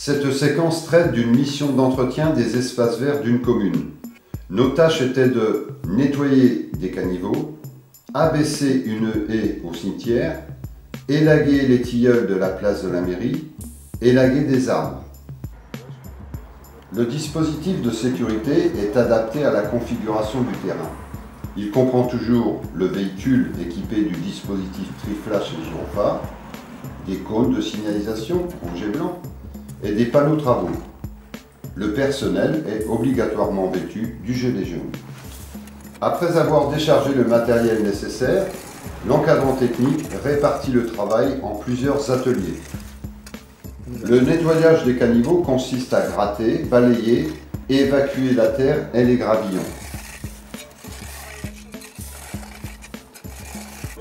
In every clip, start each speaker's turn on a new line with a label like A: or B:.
A: Cette séquence traite d'une mission d'entretien des espaces verts d'une commune. Nos tâches étaient de nettoyer des caniveaux, abaisser une haie au cimetière, élaguer les tilleuls de la place de la mairie, élaguer des arbres. Le dispositif de sécurité est adapté à la configuration du terrain. Il comprend toujours le véhicule équipé du dispositif tri-flash et gyrophare, des cônes de signalisation rouge et blanc et des panneaux travaux. Le personnel est obligatoirement vêtu du gilet jaune. Après avoir déchargé le matériel nécessaire, l'encadrant technique répartit le travail en plusieurs ateliers. Le nettoyage des caniveaux consiste à gratter, balayer et évacuer la terre et les gravillons.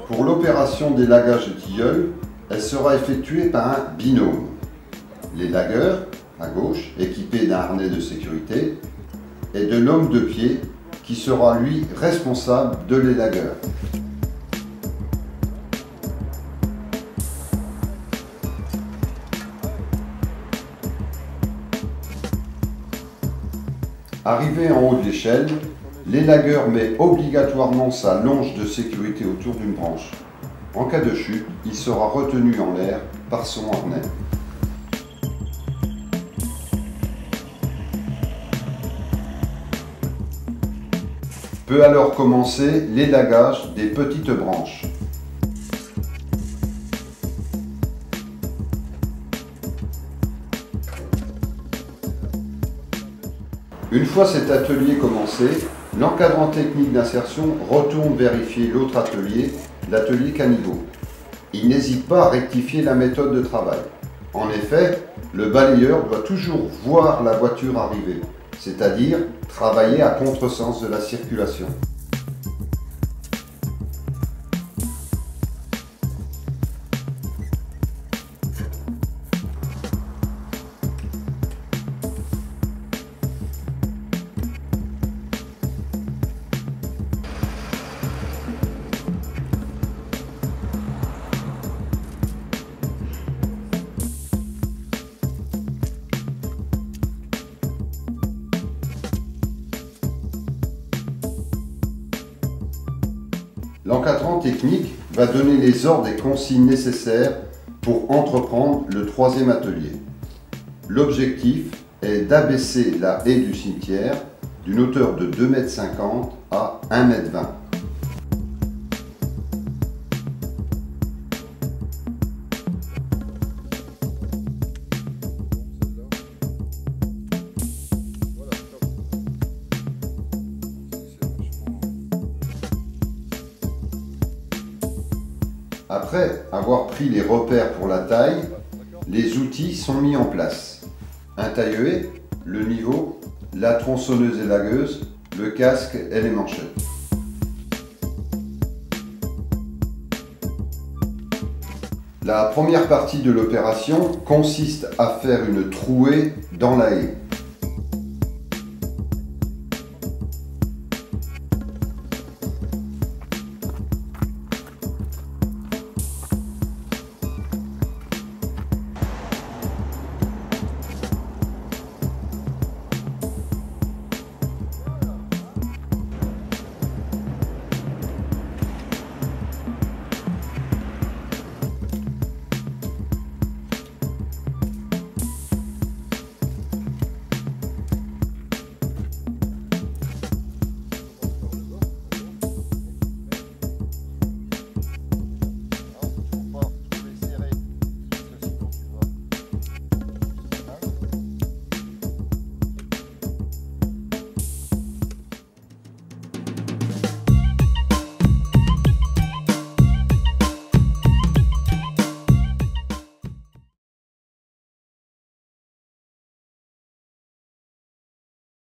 A: Pour l'opération d'élagage de tilleuls, elle sera effectuée par un binôme. L'élagueur, à gauche, équipé d'un harnais de sécurité, et de l'homme de pied, qui sera lui responsable de l'élagueur. Arrivé en haut de l'échelle, l'élagueur met obligatoirement sa longe de sécurité autour d'une branche. En cas de chute, il sera retenu en l'air par son harnais. Peut alors commencer l'élagage des petites branches. Une fois cet atelier commencé, l'encadrant technique d'insertion retourne vérifier l'autre atelier, l'atelier caniveau. Il n'hésite pas à rectifier la méthode de travail. En effet, le balayeur doit toujours voir la voiture arriver, c'est-à-dire travailler à contresens de la circulation. L'encadrant technique va donner les ordres et consignes nécessaires pour entreprendre le troisième atelier. L'objectif est d'abaisser la haie du cimetière d'une hauteur de 2,50 m à 1,20 m. Après avoir pris les repères pour la taille, les outils sont mis en place. Un taille-haie, le niveau, la tronçonneuse élagueuse, le casque et les manchettes. La première partie de l'opération consiste à faire une trouée dans la haie.